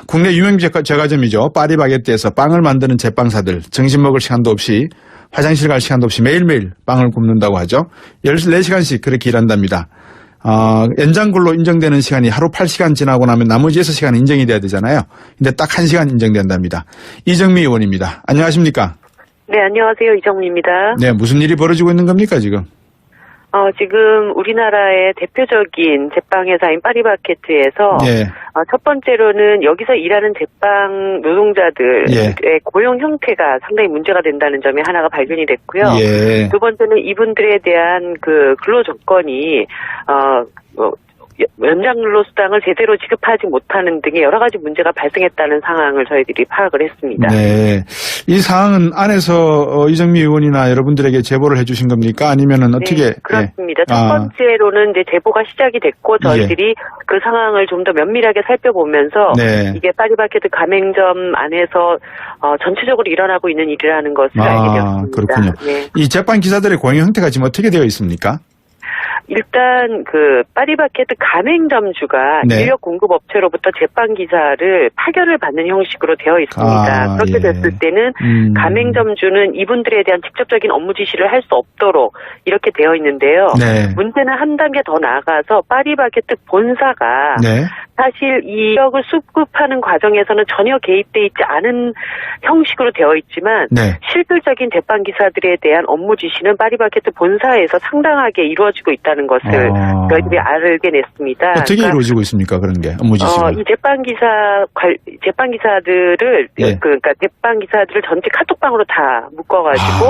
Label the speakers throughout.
Speaker 1: 국내 유명 제과점이죠. 파리바게뜨에서 빵을 만드는 제빵사들 점심 먹을 시간도 없이 화장실 갈 시간도 없이 매일매일 빵을 굽는다고 하죠. 14시간씩 그렇게 일한답니다. 연장근로 인정되는 시간이 하루 8시간 지나고 나면 나머지 6시간 인정이 돼야 되잖아요. 근데 딱 1시간 인정된답니다. 이정미 의원입니다. 안녕하십니까?
Speaker 2: 네, 안녕하세요. 이정미입니다.
Speaker 1: 네, 무슨 일이 벌어지고 있는 겁니까, 지금?
Speaker 2: 지금 우리나라의 대표적인 제빵회사인 파리바게뜨에서
Speaker 1: 예.
Speaker 2: 첫 번째로는 여기서 일하는 제빵 노동자들의 고용 형태가 상당히 문제가 된다는 점이 하나가 발견이 됐고요.
Speaker 1: 예.
Speaker 2: 두 번째는 이분들에 대한 그 근로 조건이 연장근로수당을 제대로 지급하지 못하는 등의 여러 가지 문제가 발생했다는 상황을 저희들이 파악을 했습니다.
Speaker 1: 네, 이 상황은 안에서 이정미 의원이나 여러분들에게 제보를 해주신 겁니까? 아니면은 어떻게?
Speaker 2: 네, 그렇습니다. 첫 번째로는 이제 제보가 시작이 됐고 저희들이 그 상황을 좀 더 면밀하게 살펴보면서 이게 파리바게뜨 가맹점 안에서 전체적으로 일어나고 있는 일이라는 것을 알게 되었습니다.
Speaker 1: 그렇군요.
Speaker 2: 네.
Speaker 1: 이 제빵 기사들의 고용 형태가 지금 어떻게 되어 있습니까?
Speaker 2: 일단 그 파리바게뜨 가맹점주가 인력 공급 업체로부터 제빵 기사를 파견을 받는 형식으로 되어 있습니다. 그렇게 됐을 때는 가맹점주는 이분들에 대한 직접적인 업무 지시를 할 수 없도록 이렇게 되어 있는데요. 문제는 한 단계 더 나아가서 파리바게뜨 본사가 사실 이 인력을 수급하는 과정에서는 전혀 개입돼 있지 않은 형식으로 되어 있지만 실질적인 제빵 기사들에 대한 업무 지시는 파리바게뜨 본사에서 상당하게 이루어지고 있다는 것을 저희들이 알게 냈습니다.
Speaker 1: 어떻게 이루어지고 있습니까, 그런 게 업무 지시가?
Speaker 2: 이 제빵 기사들을 그러니까 제빵 기사들을 전체 카톡방으로 다 묶어가지고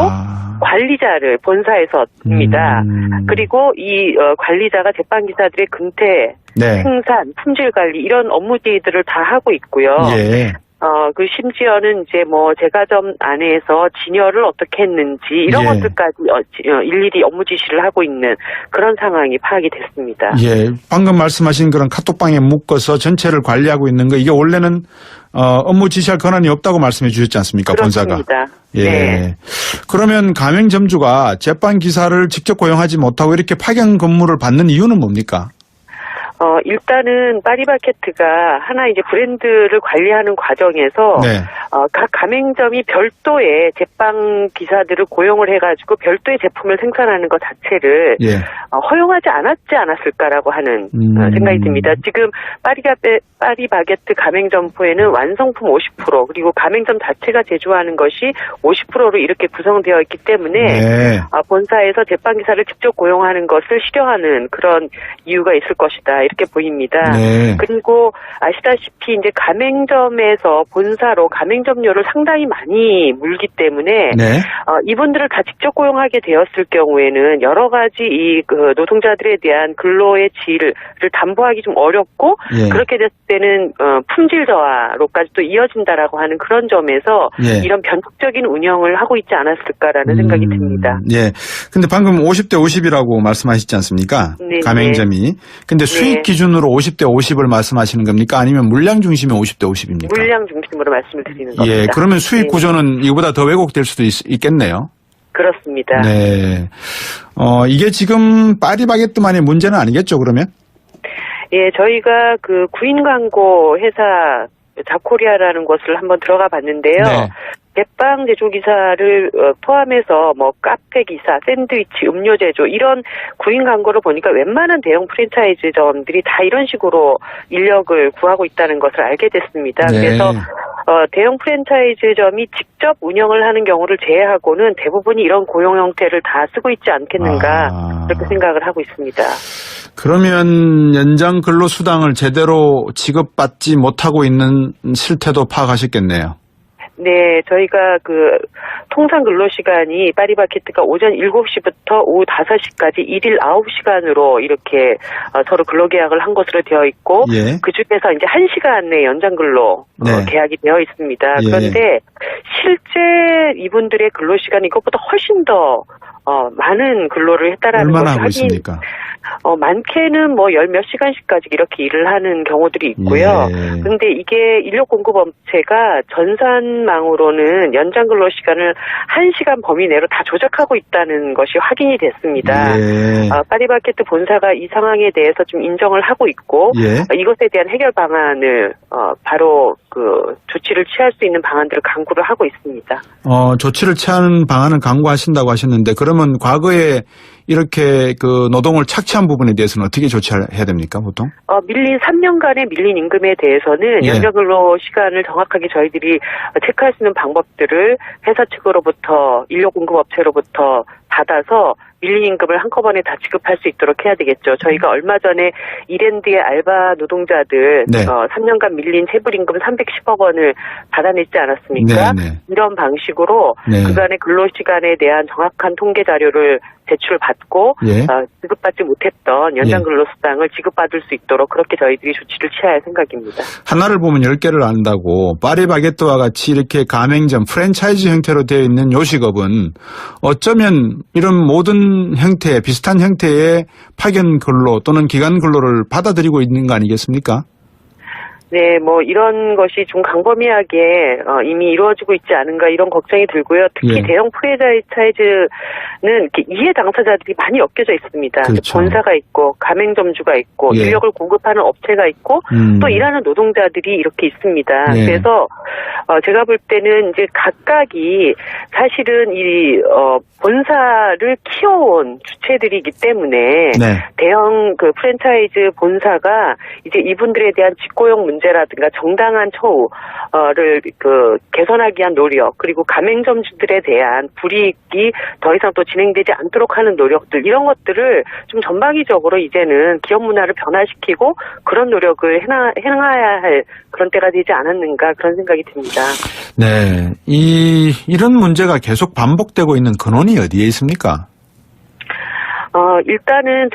Speaker 2: 관리자를 본사에서 씁니다. 그리고 이 관리자가 제빵 기사들의 금태, 생산, 품질 관리 이런 업무들을 다 하고 있고요. 그 심지어는 이제 뭐 제과점 안에서 진열을 어떻게 했는지 이런 것들까지 일일이 업무 지시를 하고 있는 그런 상황이 파악이 됐습니다.
Speaker 1: 예, 방금 말씀하신 그런 카톡방에 묶어서 전체를 관리하고 있는 거 이게 원래는 업무 지시할 권한이 없다고 말씀해 주셨지 않습니까?
Speaker 2: 그렇습니다.
Speaker 1: 본사가. 예. 그러면 가맹점주가 제빵 기사를 직접 고용하지 못하고 이렇게 파견 근무를 받는 이유는 뭡니까?
Speaker 2: 일단은 파리바게뜨가 하나 이제 브랜드를 관리하는 과정에서 각 가맹점이 별도의 제빵 기사들을 고용을 해가지고 별도의 제품을 생산하는 것 자체를 허용하지 않았을까라고 하는 생각이 듭니다. 지금 파리바게뜨 가맹점포에는 완성품 50% 그리고 가맹점 자체가 제조하는 것이 50%로 이렇게 구성되어 있기 때문에 본사에서 제빵 기사를 직접 고용하는 것을 싫어하는 그런 이유가 있을 것이다 이렇게 보입니다. 그리고 아시다시피 이제 가맹점에서 본사로 가맹점료를 상당히 많이 물기 때문에 이분들을 다 직접 고용하게 되었을 경우에는 여러 가지 이 그 노동자들에 대한 근로의 질을 담보하기 좀 어렵고 그렇게 됐을 때는 품질 저하로까지 또 이어진다라고 하는 그런 점에서 이런 변칙적인 운영을 하고 있지 않았을까라는 생각이 듭니다.
Speaker 1: 근데 방금 50대 50이라고 말씀하셨지 않습니까? 가맹점이. 근데 수익 기준으로 50대 50을 말씀하시는 겁니까? 아니면 물량 중심의 50대 50입니까?
Speaker 2: 물량 중심으로 말씀을 드리는 겁니다.
Speaker 1: 그러면 수익 구조는 이거보다 더 왜곡될 수도 있겠네요.
Speaker 2: 그렇습니다.
Speaker 1: 이게 지금 파리바게뜨만의 문제는 아니겠죠, 그러면?
Speaker 2: 저희가 그 구인 광고 회사 잡코리아라는 곳을 한번 들어가 봤는데요. 제빵 제조 기사를 포함해서 뭐 카페 기사, 샌드위치, 음료 제조 이런 구인 광고를 보니까 웬만한 대형 프랜차이즈점들이 다 이런 식으로 인력을 구하고 있다는 것을 알게 됐습니다. 그래서 대형 프랜차이즈점이 직접 운영을 하는 경우를 제외하고는 대부분이 이런 고용 형태를 다 쓰고 있지 않겠는가 그렇게 생각을 하고 있습니다.
Speaker 1: 그러면 연장 근로수당을 제대로 지급받지 못하고 있는 실태도 파악하셨겠네요.
Speaker 2: 저희가 그 통상 근로시간이 파리바게뜨가 오전 7시부터 오후 5시까지 일일 9시간으로 이렇게 서로 근로계약을 한 것으로 되어 있고 그 중에서 이제 1시간 내 연장 근로 계약이 되어 있습니다. 그런데 실제 이분들의 근로시간이 이것보다 훨씬 더 많은 근로를 했다라는
Speaker 1: 얼마나
Speaker 2: 것이
Speaker 1: 하고 있습니까?
Speaker 2: 많게는 뭐 열 몇 시간씩까지 이렇게 일을 하는 경우들이 있고요. 그런데 이게 인력 공급 업체가 전산망으로는 연장 근로 시간을 1시간 범위 내로 다 조작하고 있다는 것이 확인이 됐습니다. 파리바게뜨 본사가 이 상황에 대해서 좀 인정을 하고 있고 이것에 대한 해결 방안을 바로 조치를 취할 수 있는 방안들을 강구를 하고 있습니다.
Speaker 1: 조치를 취하는 방안은 강구하신다고 하셨는데 그러면 과거에 이렇게 노동을 착취한 부분에 대해서는 어떻게 조치해야 됩니까, 보통?
Speaker 2: 밀린 3년간의 밀린 임금에 대해서는
Speaker 1: 예.
Speaker 2: 연장 근로 시간을 정확하게 저희들이 체크할 수 있는 방법들을 회사 측으로부터 인력 공급 업체로부터 받아서 밀린 임금을 한꺼번에 다 지급할 수 있도록 해야 되겠죠. 저희가 얼마 전에 이랜드의 알바 노동자들
Speaker 1: 네.
Speaker 2: 3년간 밀린 체불임금 310억 원을 받아냈지 않았습니까?
Speaker 1: 네.
Speaker 2: 이런 방식으로
Speaker 1: 네.
Speaker 2: 그간의 근로시간에 대한 정확한 통계 자료를 제출받고
Speaker 1: 예.
Speaker 2: 지급받지 못했던 연장
Speaker 1: 예.
Speaker 2: 근로수당을 지급받을 수 있도록 그렇게 저희들이 조치를 취할 생각입니다.
Speaker 1: 하나를 보면 10개를 안다고 파리바게뜨와 같이 이렇게 가맹점, 프랜차이즈 형태로 되어 있는 요식업은 어쩌면 이런 모든 형태, 비슷한 형태의 파견 근로 또는 기간 근로를 받아들이고 있는 거 아니겠습니까?
Speaker 2: 네, 이런 것이 좀 광범위하게 이미 이루어지고 있지 않은가 이런 걱정이 들고요. 특히
Speaker 1: 예.
Speaker 2: 대형 프랜차이즈는 이렇게 이해 당사자들이 많이 엮여져 있습니다.
Speaker 1: 그렇죠.
Speaker 2: 본사가 있고 가맹점주가 있고
Speaker 1: 예.
Speaker 2: 인력을 공급하는 업체가 있고 또 일하는 노동자들이 이렇게 있습니다.
Speaker 1: 예.
Speaker 2: 그래서 제가 볼 때는 이제 각각이 사실은 이 본사를 키워온 주체들이기 때문에
Speaker 1: 네.
Speaker 2: 대형 프랜차이즈 본사가 이제 이분들에 대한 직고용 문제라든가 정당한 처우를 개선하기 위한 노력 그리고 가맹점주들에 대한 불이익이 더 이상 또 진행되지 않도록 하는 노력들 이런 것들을 좀 전방위적으로 이제는 기업 문화를 변화시키고 그런 노력을 행해야 할 그런 때가 되지 않았는가 그런 생각이 듭니다.
Speaker 1: 네. 이런 문제가 계속 반복되고 있는 근원이 어디에 있습니까?
Speaker 2: 일단은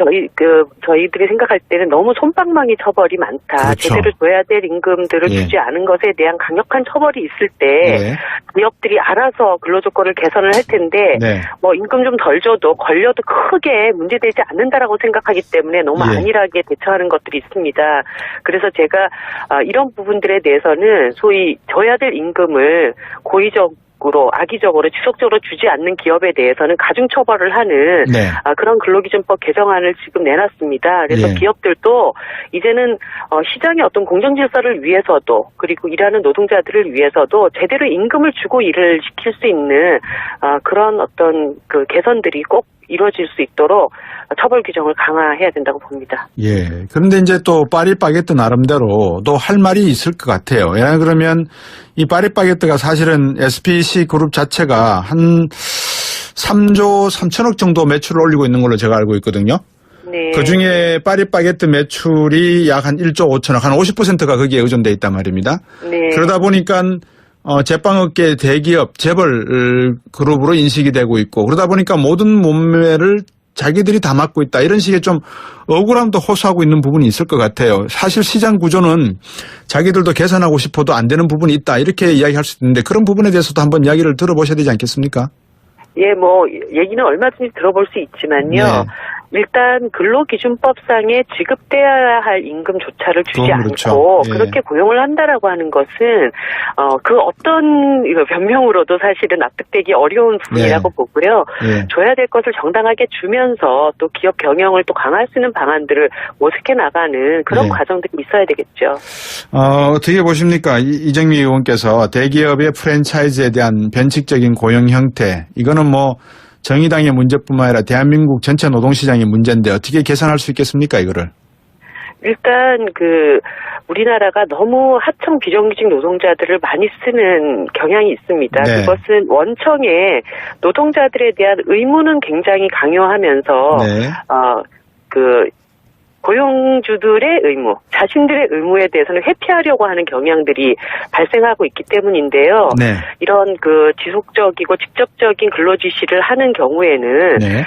Speaker 2: 저희들이 생각할 때는 너무 솜방망이 처벌이 많다.
Speaker 1: 그렇죠.
Speaker 2: 제대로 줘야 될 임금들을
Speaker 1: 예.
Speaker 2: 주지 않은 것에 대한 강력한 처벌이 있을 때
Speaker 1: 예.
Speaker 2: 기업들이 알아서 근로조건을 개선을 할 텐데
Speaker 1: 네.
Speaker 2: 임금 좀 덜 줘도 걸려도 크게 문제되지 않는다라고 생각하기 때문에 너무
Speaker 1: 예.
Speaker 2: 안일하게 대처하는 것들이 있습니다. 그래서 제가 이런 부분들에 대해서는 소위 줘야 될 임금을 악의적으로 지속적으로 주지 않는 기업에 대해서는 가중처벌을 하는
Speaker 1: 네.
Speaker 2: 그런 근로기준법 개정안을 지금 내놨습니다. 그래서
Speaker 1: 예.
Speaker 2: 기업들도 이제는 시장의 어떤 공정질서를 위해서도 그리고 일하는 노동자들을 위해서도 제대로 임금을 주고 일을 시킬 수 있는 그런 어떤 개선들이 꼭 이루어질 수 있도록 처벌 규정을 강화해야 된다고 봅니다.
Speaker 1: 예. 그런데 이제 또 파리바게뜨 나름대로 또 할 말이 있을 것 같아요. 왜냐 그러면 이 파리바게뜨가 사실은 SPC 그룹 자체가 한 3조 3천억 정도 매출을 올리고 있는 걸로 제가 알고 있거든요.
Speaker 2: 네.
Speaker 1: 그중에 파리바게뜨 매출이 약 한 1조 5천억, 한 50%가 거기에 의존돼 있단 말입니다.
Speaker 2: 네.
Speaker 1: 그러다 보니까 제빵업계 대기업, 재벌 그룹으로 인식이 되고 있고 그러다 보니까 모든 몸매를 자기들이 다 맡고 있다. 이런 식의 좀 억울함도 호소하고 있는 부분이 있을 것 같아요. 사실 시장 구조는 자기들도 개선하고 싶어도 안 되는 부분이 있다. 이렇게 이야기할 수 있는데 그런 부분에 대해서도 한번 이야기를 들어보셔야 되지 않겠습니까?
Speaker 2: 예, 얘기는 얼마든지 들어볼 수 있지만요.
Speaker 1: 네.
Speaker 2: 일단 근로기준법상에 지급돼야 할 임금조차를 주지
Speaker 1: 그렇죠.
Speaker 2: 않고
Speaker 1: 예.
Speaker 2: 그렇게 고용을 한다라고 하는 것은 그 어떤 변명으로도 사실은 납득되기 어려운 부분이라고
Speaker 1: 네.
Speaker 2: 보고요.
Speaker 1: 예.
Speaker 2: 줘야 될 것을 정당하게 주면서 또 기업 경영을 또 강화할 수 있는 방안들을 모색해 나가는 그런
Speaker 1: 네.
Speaker 2: 과정들이 있어야 되겠죠.
Speaker 1: 어떻게 보십니까? 이정미 의원께서 대기업의 프랜차이즈에 대한 변칙적인 고용 형태, 이거는 정의당의 문제뿐만 아니라 대한민국 전체 노동시장의 문제인데 어떻게 개선할 수 있겠습니까, 이거를?
Speaker 2: 일단 우리나라가 너무 하청 비정규직 노동자들을 많이 쓰는 경향이 있습니다.
Speaker 1: 네.
Speaker 2: 그것은 원청에 노동자들에 대한 의무는 굉장히 강요하면서
Speaker 1: 네.
Speaker 2: 고용주들의 의무, 자신들의 의무에 대해서는 회피하려고 하는 경향들이 발생하고 있기 때문인데요.
Speaker 1: 네.
Speaker 2: 이런 지속적이고 직접적인 근로 지시를 하는 경우에는
Speaker 1: 네.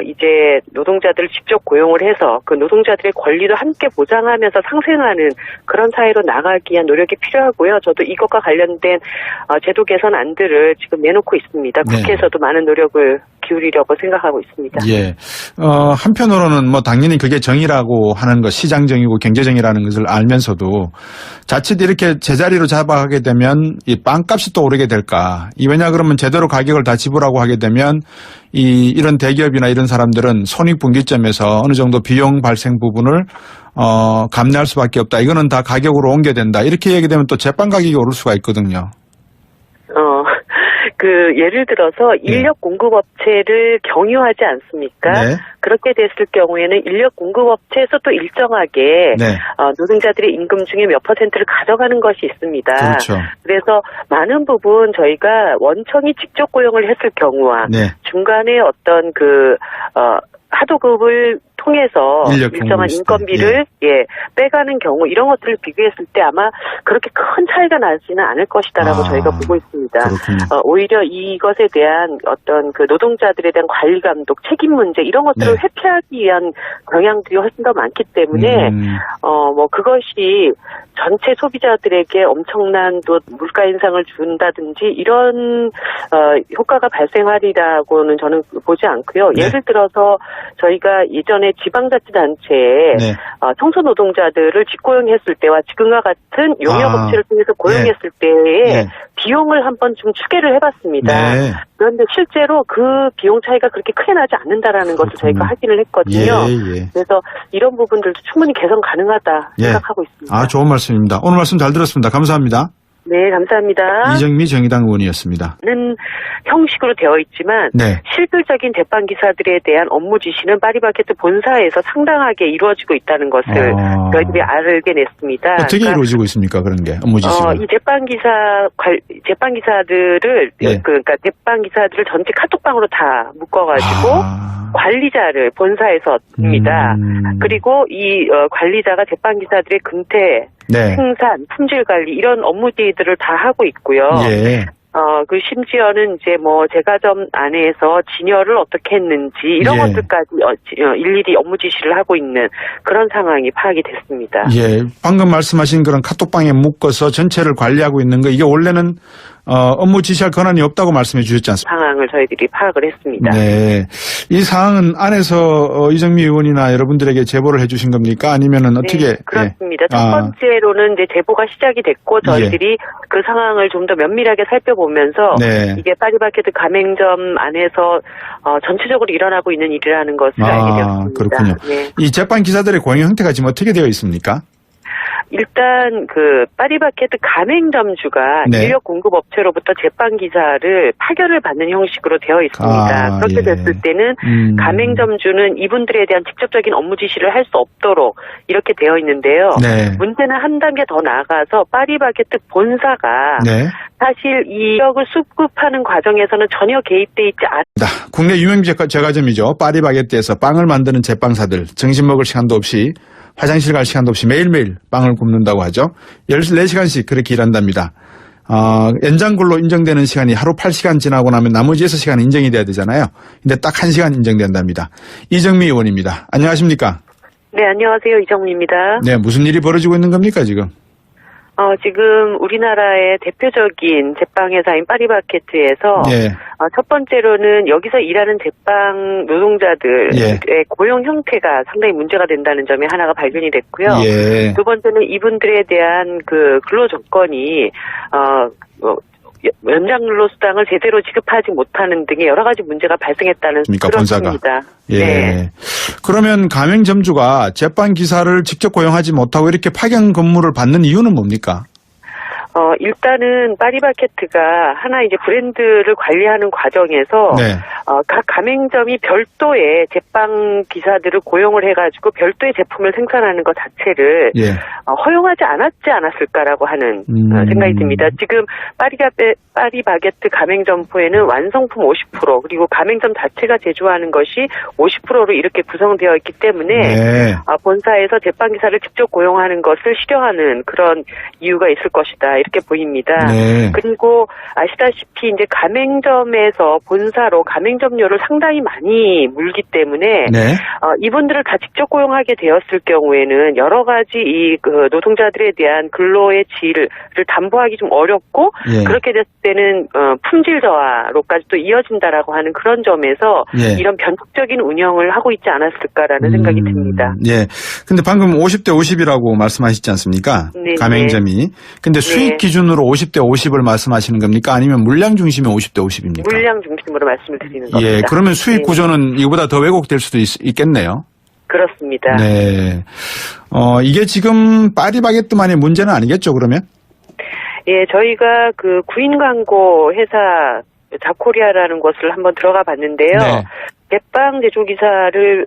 Speaker 2: 이제 노동자들을 직접 고용을 해서 그 노동자들의 권리도 함께 보장하면서 상생하는 그런 사회로 나가기 위한 노력이 필요하고요. 저도 이것과 관련된 제도 개선 안들을 지금 내놓고 있습니다.
Speaker 1: 네.
Speaker 2: 국회에서도 많은 노력을 기울이려고 생각하고 있습니다.
Speaker 1: 예. 한편으로는 당연히 그게 정의라고 하는 것, 시장정의고 경제정의라는 것을 알면서도 자칫 이렇게 제자리로 잡아가게 되면 이 빵값이 또 오르게 될까. 왜냐 그러면 제대로 가격을 다 지불하고 하게 되면 이런 대기업이나 이런 사람들은 손익분기점에서 어느 정도 비용 발생 부분을 감내할 수밖에 없다. 이거는 다 가격으로 옮겨야 된다. 이렇게 얘기되면 또 제빵 가격이 오를 수가 있거든요.
Speaker 2: 예를 들어서 인력 공급업체를 경유하지 않습니까?
Speaker 1: 네.
Speaker 2: 그렇게 됐을 경우에는 인력 공급업체에서 또 일정하게
Speaker 1: 네.
Speaker 2: 노동자들의 임금 중에 몇 %를 가져가는 것이 있습니다.
Speaker 1: 그렇죠.
Speaker 2: 그래서 많은 부분 저희가 원청이 직접 고용을 했을 경우와
Speaker 1: 네.
Speaker 2: 중간에 어떤 하도급을 통해서 일정한 인건비를 빼가는 경우 이런 것들을 비교했을 때 아마 그렇게 큰 차이가 나지는 않을 것이다라고 저희가 보고 있습니다. 오히려 이것에 대한 어떤 노동자들에 대한 관리 감독, 책임 문제 이런 것들을 회피하기 위한 경향들이 훨씬 더 많기 때문에 그것이 전체 소비자들에게 엄청난 또 물가 인상을 준다든지 이런 효과가 발생하리라고는 저는 보지 않고요. 예를 들어서 저희가 예전에 지방자치단체에 청소 노동자들을 직고용했을 때와 지금과 같은 용역업체를 통해서 고용했을 때의 비용을 한번 좀 추계를 해봤습니다. 그런데 실제로 그 비용 차이가 그렇게 크게 나지 않는다라는 것을 저희가 확인을 했거든요. 그래서 이런 부분들도 충분히 개선 가능하다 생각하고 있습니다.
Speaker 1: 좋은 말씀입니다. 오늘 말씀 잘 들었습니다. 감사합니다.
Speaker 2: 네, 감사합니다.
Speaker 1: 이정미 정의당 의원이었습니다.
Speaker 2: 는 형식으로 되어 있지만 실질적인 제빵 기사들에 대한 업무 지시는 파리바게뜨 본사에서 상당하게 이루어지고 있다는 것을 저희들이 알게 냈습니다.
Speaker 1: 어떻게 이루어지고 있습니까? 그런 게 업무 지시가?
Speaker 2: 이 제빵 기사들을 그러니까 제빵 기사들을 전체 카톡방으로 다 묶어가지고 관리자를 본사에서입니다. 그리고 이 관리자가 제빵 기사들의 근태, 생산, 품질 관리 이런 업무들을 다 하고 있고요. 심지어는 이제 제과점 안에서 진열을 어떻게 했는지 이런 것들까지 일일이 업무 지시를 하고 있는 그런 상황이 파악이 됐습니다.
Speaker 1: 방금 말씀하신 그런 카톡방에 묶어서 전체를 관리하고 있는 거 이게 원래는 업무 지시할 권한이 없다고 말씀해 주셨지 않습니까?
Speaker 2: 상황을 저희들이 파악을 했습니다.
Speaker 1: 이 사항은 안에서 이정미 의원이나 여러분들에게 제보를 해 주신 겁니까? 아니면은 어떻게?
Speaker 2: 그렇습니다. 첫 번째로는 이제 제보가 시작이 됐고 저희들이 그 상황을 좀 더 면밀하게 살펴보면서 이게 파리바게뜨 가맹점 안에서 전체적으로 일어나고 있는 일이라는 것을 알게 되었습니다.
Speaker 1: 그렇군요. 이 제빵 기사들의 고용 형태가 지금 어떻게 되어 있습니까?
Speaker 2: 일단 파리바게뜨 가맹점주가 인력 공급 업체로부터 제빵 기사를 파견을 받는 형식으로 되어 있습니다. 그렇게 됐을 때는 가맹점주는 이분들에 대한 직접적인 업무 지시를 할 수 없도록 이렇게 되어 있는데요. 문제는 한 단계 더 나아가서 파리바게뜨 본사가 사실 이 인력을 수급하는 과정에서는 전혀 개입돼 있지 않습니다.
Speaker 1: 국내 유명 제과점이죠. 파리바게뜨에서 빵을 만드는 제빵사들 점심 먹을 시간도 없이 화장실 갈 시간도 없이 매일매일 빵을 굽는다고 하죠. 14시간씩 그렇게 일한답니다. 연장근로 인정되는 시간이 하루 8시간 지나고 나면 나머지 6시간 인정이 돼야 되잖아요. 근데 딱 1시간 인정된답니다. 이정미 의원입니다. 안녕하십니까?
Speaker 2: 네, 안녕하세요. 이정미입니다.
Speaker 1: 네, 무슨 일이 벌어지고 있는 겁니까, 지금?
Speaker 2: 지금 우리나라의 대표적인 제빵 회사인 파리바게뜨에서 첫 번째로는 여기서 일하는 제빵 노동자들의 고용 형태가 상당히 문제가 된다는 점이 하나가 발견이 됐고요. 두 번째는 이분들에 대한 근로 조건이 연장근로 수당을 제대로 지급하지 못하는 등의 여러 가지 문제가 발생했다는 그런 겁니다.
Speaker 1: 그러면 가맹점주가 제빵 기사를 직접 고용하지 못하고 이렇게 파견 근무를 받는 이유는 뭡니까?
Speaker 2: 일단은 파리바게뜨가 하나 이제 브랜드를 관리하는 과정에서 각 가맹점이 별도의 제빵 기사들을 고용을 해가지고 별도의 제품을 생산하는 것 자체를 허용하지 않았을까라고 하는 생각이 듭니다. 지금 파리바게뜨 가맹점포에는 완성품 50% 그리고 가맹점 자체가 제조하는 것이 50%로 이렇게 구성되어 있기 때문에 본사에서 제빵 기사를 직접 고용하는 것을 실효하는 그런 이유가 있을 것이다. 이렇게 보입니다. 그리고 아시다시피 이제 가맹점에서 본사로 가맹점료를 상당히 많이 물기 때문에 이분들을 다 직접 고용하게 되었을 경우에는 여러 가지 이 노동자들에 대한 근로의 질을 담보하기 좀 어렵고 그렇게 됐을 때는 품질 저하로까지 또 이어진다라고 하는 그런 점에서 이런 변칙적인 운영을 하고 있지 않았을까라는 생각이 듭니다.
Speaker 1: 근데 방금 50대 50이라고 말씀하셨지 않습니까? 가맹점이. 근데 수익 기준으로 50대 50을 말씀하시는 겁니까? 아니면 물량 중심의 50대 50입니까?
Speaker 2: 물량 중심으로 말씀을 드리는 겁니다.
Speaker 1: 그러면 수익 구조는 이거보다 더 왜곡될 수도 있겠네요.
Speaker 2: 그렇습니다.
Speaker 1: 네. 이게 지금 파리바게뜨만의 문제는 아니겠죠, 그러면?
Speaker 2: 예, 저희가 그 구인 광고 회사 자코리아라는 곳을 한번 들어가 봤는데요.
Speaker 1: 네.
Speaker 2: 제빵 제조 기사를